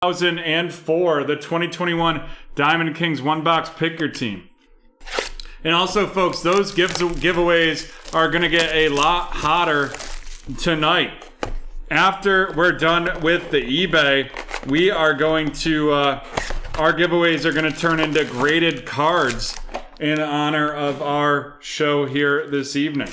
2004, the 2021 Diamond Kings one box pick your team. And also, folks, those giveaways are going to get a lot hotter tonight. After we're done with the eBay, we are going to, our giveaways are going to turn into graded cards in honor of our show here this evening.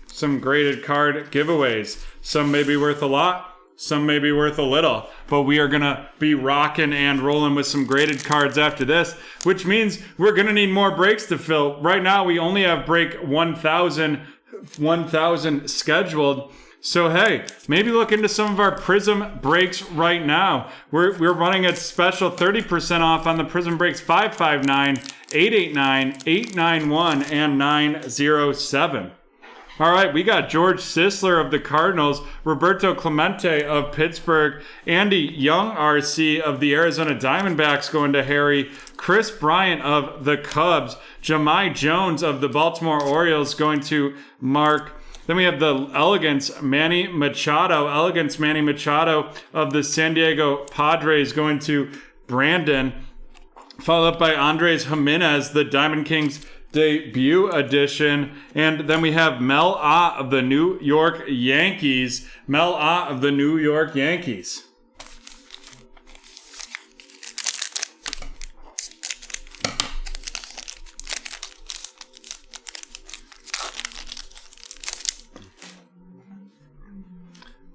Some graded card giveaways. Some may be worth a lot, some may be worth a little, but we are going to be rocking and rolling with some graded cards after this, which means we're going to need more breaks to fill. Right now, we only have break 1,000 scheduled. So, hey, maybe look into some of our Prism breaks right now. We're running a special 30% off on the Prism breaks 559, 889, 891, and 907. All right, we got George Sisler of the Cardinals, Roberto Clemente of Pittsburgh, Andy Young RC of the Arizona Diamondbacks going to Harry, Chris Bryant of the Cubs, Jahmai Jones of the Baltimore Orioles going to Mark. Then we have the Elegance Manny Machado of the San Diego Padres going to Brandon, followed up by Andres Jimenez, the Diamond Kings debut edition. And then we have Mel Ah of the New York Yankees.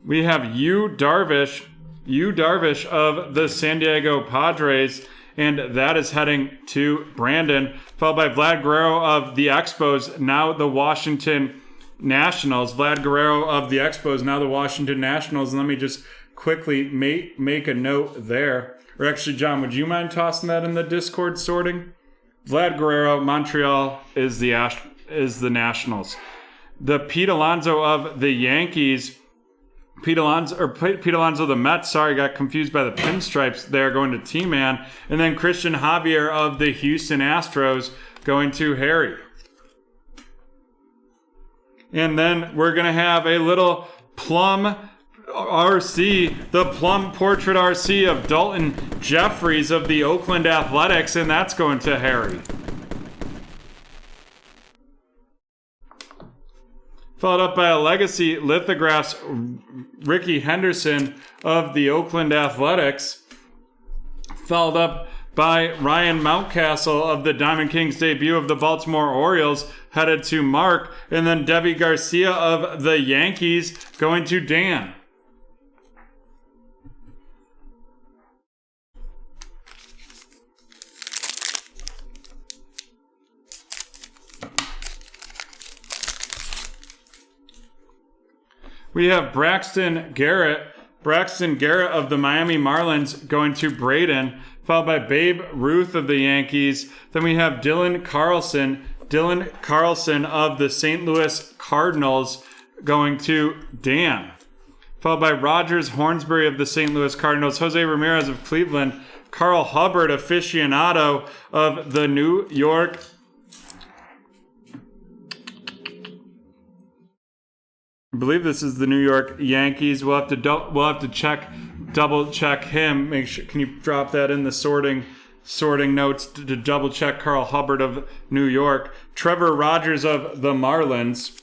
We have Yu Darvish of the San Diego Padres, and that is heading to Brandon, followed by Vlad Guerrero of the Expos, now the Washington Nationals. And let me just quickly make a note there. Or actually, John, would you mind tossing that in the Discord sorting? Vlad Guerrero, Montreal is the Nationals. The Pete Alonso of the Yankees. Pete Alonso of the Mets, got confused by the pinstripes there, going to T-Man. And then Christian Javier of the Houston Astros going to Harry. And then we're going to have a little plum RC, the plum portrait RC of Dalton Jeffries of the Oakland Athletics, and that's going to Harry. Followed up by a legacy lithographs, Ricky Henderson of the Oakland Athletics. Followed up by Ryan Mountcastle of the Diamond Kings debut of the Baltimore Orioles, headed to Mark. And then Debbie Garcia of the Yankees going to Dan. We have Braxton Garrett of the Miami Marlins going to Braden, followed by Babe Ruth of the Yankees. Then we have Dylan Carlson of the St. Louis Cardinals going to Dan, followed by Rogers Hornsby of the St. Louis Cardinals, Jose Ramirez of Cleveland, Carl Hubbard aficionado of the New York I believe this is the New York Yankees. We'll have to double check him. Make sure. Can you drop that in the sorting notes to double check Carl Hubbard of New York? Trevor Rogers of the Marlins,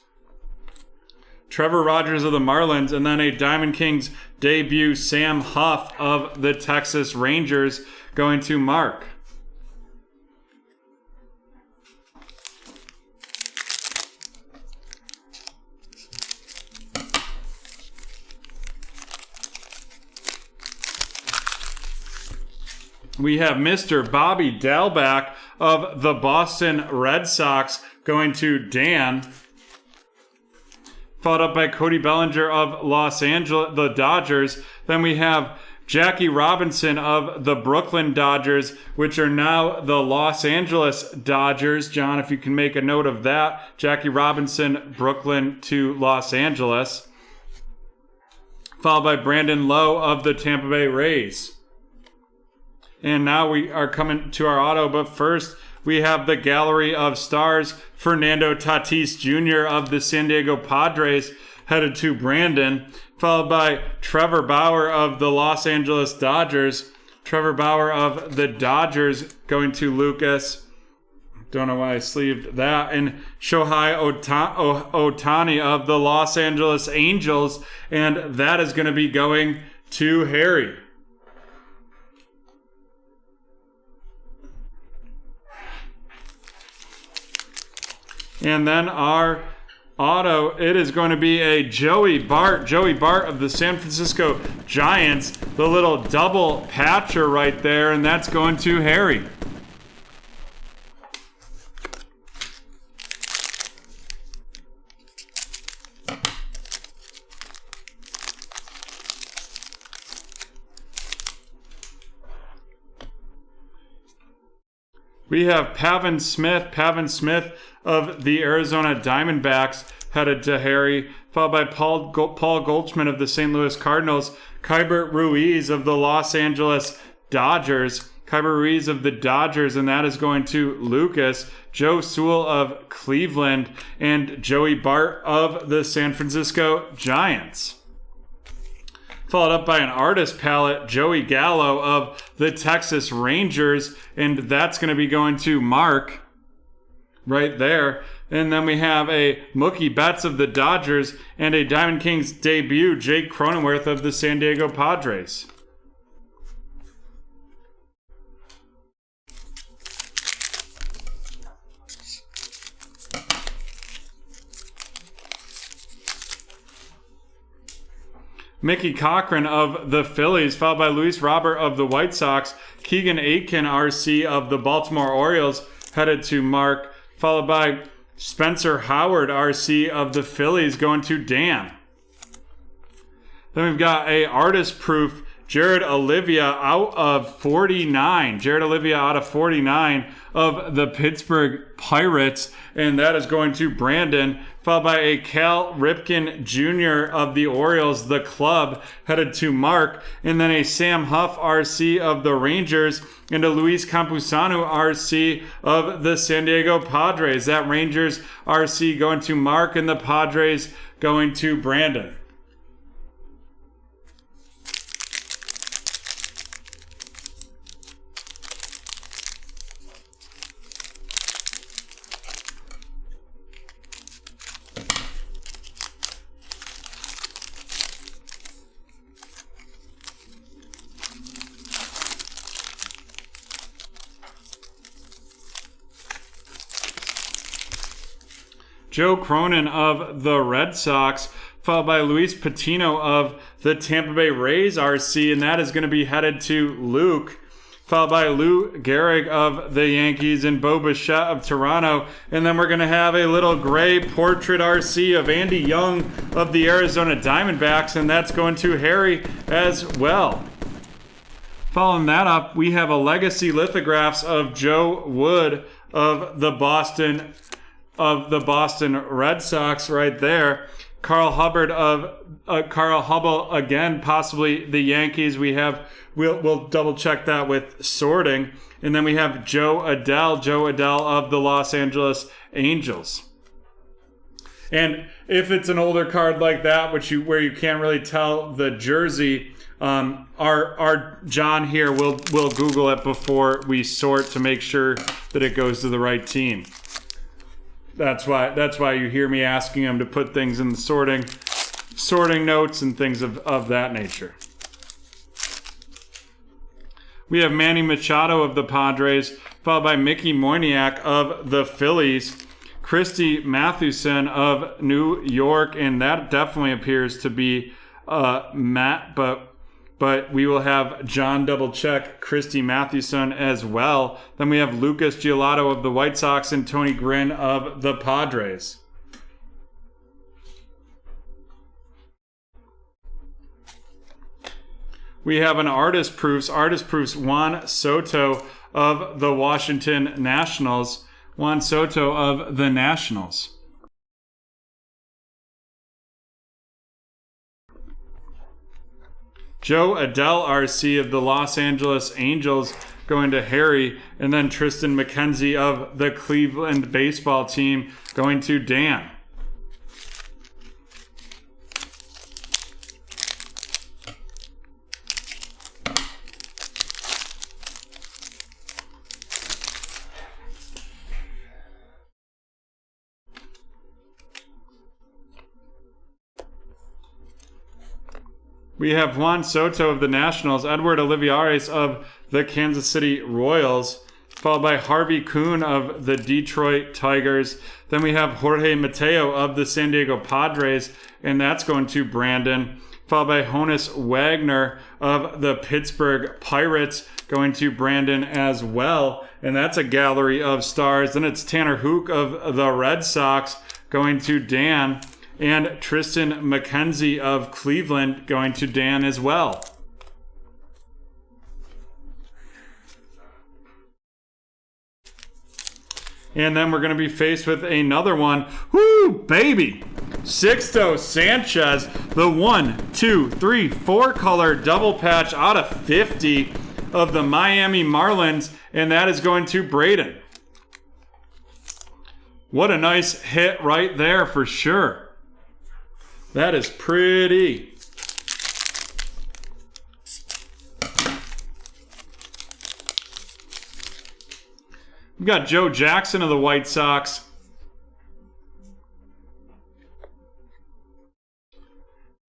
and then a Diamond Kings debut, Sam Huff of the Texas Rangers going to Mark. We have Mr. Bobby Dalbec of the Boston Red Sox going to Dan, followed up by Cody Bellinger of Los Angeles, the Dodgers. Then we have Jackie Robinson of the Brooklyn Dodgers, which are now the Los Angeles Dodgers. John, if you can make a note of that. Jackie Robinson, Brooklyn to Los Angeles. Followed by Brandon Lowe of the Tampa Bay Rays. And now we are coming to our auto, but first we have the Gallery of Stars, Fernando Tatis Jr. of the San Diego Padres, headed to Brandon, followed by Trevor Bauer of the Los Angeles Dodgers. Trevor Bauer of the Dodgers going to Lucas. Don't know why I sleeved that. And Shohei Ohtani of the Los Angeles Angels. And that is going to be going to Harry. And then our auto, it is going to be a Joey Bart. Joey Bart of the San Francisco Giants. The little double patcher right there, and that's going to Harry. We have Pavin Smith of the Arizona Diamondbacks headed to Harry, followed by Paul Goldschmidt of the St. Louis Cardinals, Keibert Ruiz of the Los Angeles Dodgers, and that is going to Lucas, Joe Sewell of Cleveland, and Joey Bart of the San Francisco Giants. Followed up by an artist palette, Joey Gallo of the Texas Rangers, and that's going to be going to Mark right there. And then we have a Mookie Betts of the Dodgers and a Diamond Kings debut, Jake Cronenworth of the San Diego Padres. Mickey Cochran of the Phillies, followed by Luis Robert of the White Sox, Keegan Aitken, RC of the Baltimore Orioles, headed to Mark, followed by Spencer Howard, RC of the Phillies, going to Dan. Then we've got a artist proof, Jared Olivia out of 49. Jared Olivia out of 49 of the Pittsburgh Pirates, and that is going to Brandon, followed by a Cal Ripken Jr. of the Orioles, the club, headed to Mark, and then a Sam Huff RC of the Rangers, and a Luis Campusano RC of the San Diego Padres. That Rangers RC going to Mark, and the Padres going to Brandon. Joe Cronin of the Red Sox, followed by Luis Patino of the Tampa Bay Rays RC, and that is going to be headed to Luke, followed by Lou Gehrig of the Yankees and Bo Bichette of Toronto, and then we're going to have a little gray portrait RC of Andy Young of the Arizona Diamondbacks, and that's going to Harry as well. Following that up, we have a legacy lithographs of Joe Wood of the Boston Red Sox right there. Carl Hubble again, possibly the Yankees. We'll double check that with sorting. And then we have Joe Adell of the Los Angeles Angels. And if it's an older card like that, where you can't really tell the jersey, our John here will Google it before we sort to make sure that it goes to the right team. That's why you hear me asking him to put things in the sorting notes and things of that nature. We have Manny Machado of the Padres, followed by Mickey Moniak of the Phillies, Christy Mathewson of New York, and that definitely appears to be Matt, but we will have John double check Christy Mathewson as well. Then we have Lucas Giolito of the White Sox and Tony Gwynn of the Padres. We have an artist proofs Juan Soto of the Washington Nationals. Juan Soto of the Nationals. Joe Adell RC of the Los Angeles Angels going to Harry, and then Tristan McKenzie of the Cleveland baseball team going to Dan. We have Juan Soto of the Nationals, Edward Olivares of the Kansas City Royals, followed by Harvey Kuhn of the Detroit Tigers. Then we have Jorge Mateo of the San Diego Padres, and that's going to Brandon, followed by Honus Wagner of the Pittsburgh Pirates, going to Brandon as well, and that's a gallery of stars. Then it's Tanner Houck of the Red Sox, going to Dan, and Tristan McKenzie of Cleveland, going to Dan as well. And then we're going to be faced with another one. Woo, baby! Sixto Sanchez, the 1, 2, 3, 4 color double patch out of 50 of the Miami Marlins, and that is going to Braden. What a nice hit right there for sure. That is pretty. We've got Joe Jackson of the White Sox.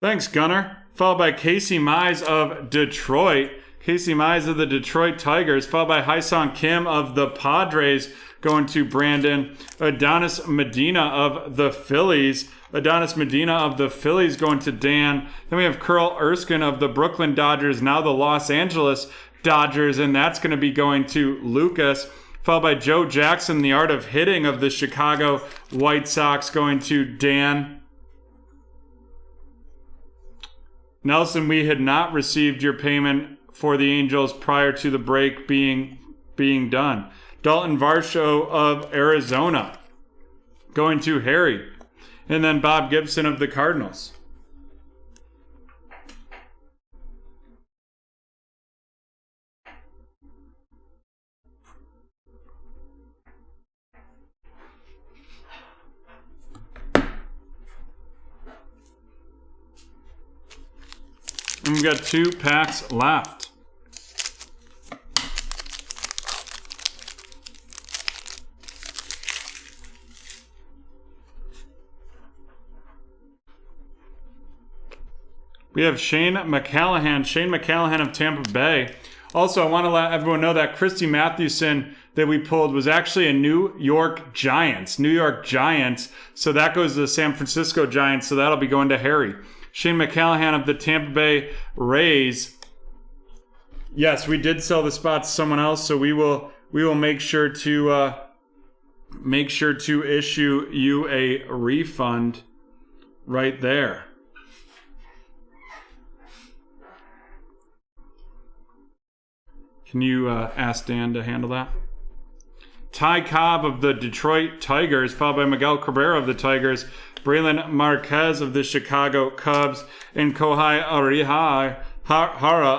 Thanks, Gunner. Followed by Casey Mize of Detroit. Casey Mize of the Detroit Tigers. Followed by Hyesung Kim of the Padres, going to Brandon. Adonis Medina of the Phillies. Adonis Medina of the Phillies going to Dan. Then we have Curl Erskine of the Brooklyn Dodgers, now the Los Angeles Dodgers, and that's going to be going to Lucas. Followed by Joe Jackson, the art of hitting of the Chicago White Sox, going to Dan. Nelson, we had not received your payment for the Angels prior to the break being done. Dalton Varsho of Arizona, going to Harry. And then Bob Gibson of the Cardinals. And we've got 2 packs left. We have Shane McCallahan of Tampa Bay. Also, I want to let everyone know that Christy Mathewson that we pulled was actually a New York Giants. So that goes to the San Francisco Giants, so that'll be going to Harry. Shane McCallahan of the Tampa Bay Rays. Yes, we did sell the spot to someone else, so we will make sure to issue you a refund right there. Can you ask Dan to handle that? Ty Cobb of the Detroit Tigers, followed by Miguel Cabrera of the Tigers, Braylon Marquez of the Chicago Cubs, and Kohei Arihara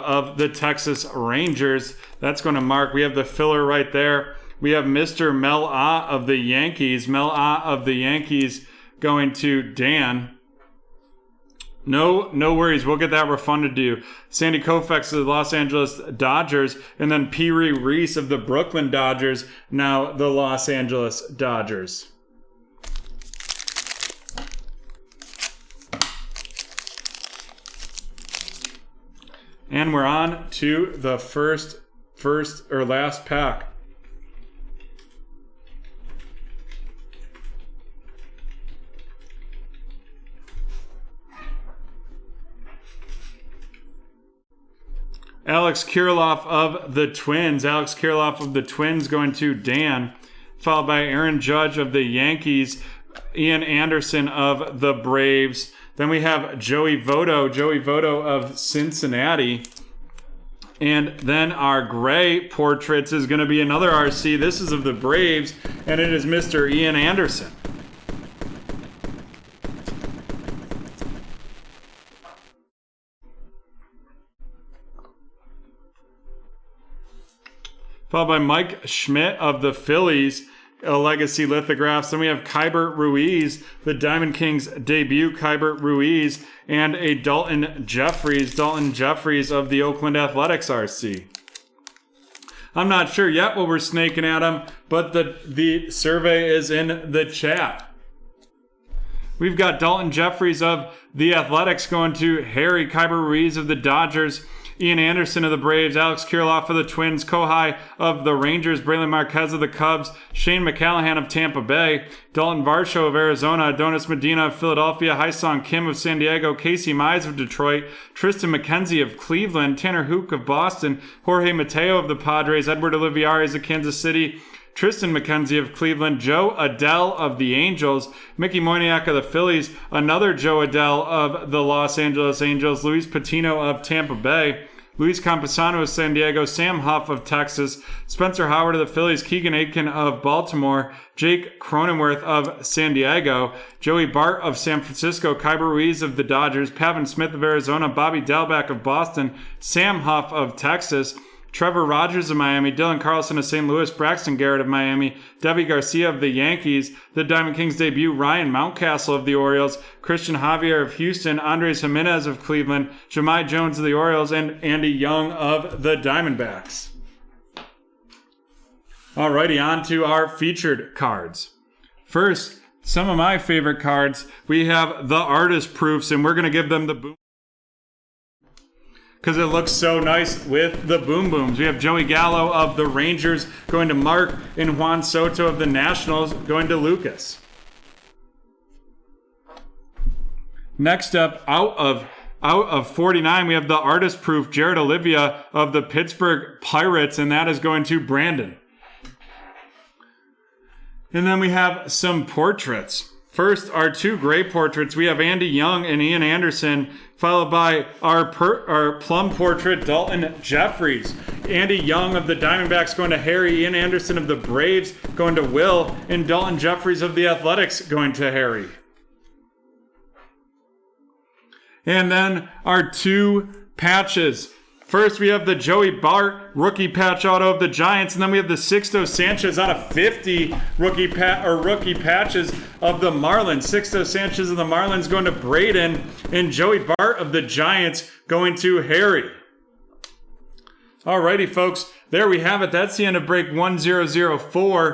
of the Texas Rangers. That's going to Mark. We have the filler right there. We have Mr. Mel Ah of the Yankees. Mel Ah of the Yankees going to Dan. No worries. We'll get that refunded to you. Sandy Koufax of the Los Angeles Dodgers, and then Piri Reese of the Brooklyn Dodgers, now the Los Angeles Dodgers. And we're on to the first or last pack. Alex Kirilloff of the Twins. Alex Kirilloff of the Twins going to Dan, followed by Aaron Judge of the Yankees, Ian Anderson of the Braves. Then we have Joey Votto of Cincinnati. And then our gray portraits is going to be another RC. This is of the Braves, and it is Mr. Ian Anderson. Followed by Mike Schmidt of the Phillies, legacy lithographs. Then we have Kybert Ruiz, the Diamond Kings debut Kybert Ruiz, and a Dalton Jeffries of the Oakland Athletics RC. I'm not sure yet what we're snaking at him, but the survey is in the chat. We've got Dalton Jeffries of the Athletics going to Harry. Kyber Ruiz of the Dodgers. Ian Anderson of the Braves, Alex Kirilloff of the Twins, Kohai of the Rangers, Braylon Marquez of the Cubs, Shane McCallahan of Tampa Bay, Dalton Varsho of Arizona, Adonis Medina of Philadelphia, Hyesung Kim of San Diego, Casey Mize of Detroit, Tristan McKenzie of Cleveland, Tanner Hook of Boston, Jorge Mateo of the Padres, Edward Olivares of Kansas City, Tristan McKenzie of Cleveland, Joe Adell of the Angels, Mickey Moniak of the Phillies, another Joe Adell of the Los Angeles Angels, Luis Patino of Tampa Bay, Luis Campusano of San Diego, Sam Huff of Texas, Spencer Howard of the Phillies, Keegan Aitken of Baltimore, Jake Cronenworth of San Diego, Joey Bart of San Francisco, Kyber Ruiz of the Dodgers, Pavin Smith of Arizona, Bobby Dalbec of Boston, Sam Huff of Texas, Trevor Rogers of Miami, Dylan Carlson of St. Louis, Braxton Garrett of Miami, Debbie Garcia of the Yankees, the Diamond Kings debut, Ryan Mountcastle of the Orioles, Christian Javier of Houston, Andres Jimenez of Cleveland, Jahmai Jones of the Orioles, and Andy Young of the Diamondbacks. Alrighty, on to our featured cards. First, some of my favorite cards. We have the artist proofs, and we're going to give them the boom, because it looks so nice with the boom booms. We have Joey Gallo of the Rangers going to Mark, and Juan Soto of the Nationals going to Lucas. Next up, out of 49, we have the artist proof Jared Olivia of the Pittsburgh Pirates, and that is going to Brandon. And then we have some portraits. First, our two gray portraits. We have Andy Young and Ian Anderson, followed by our plum portrait, Dalton Jeffries. Andy Young of the Diamondbacks going to Harry, Ian Anderson of the Braves going to Will, and Dalton Jeffries of the Athletics going to Harry. And then our two patches. First, we have the Joey Bart rookie patch auto of the Giants, and then we have the Sixto Sanchez out of 50 rookie patches of the Marlins. Sixto Sanchez of the Marlins going to Braden, and Joey Bart of the Giants going to Harry. Alrighty, folks, there we have it. That's the end of break 1004.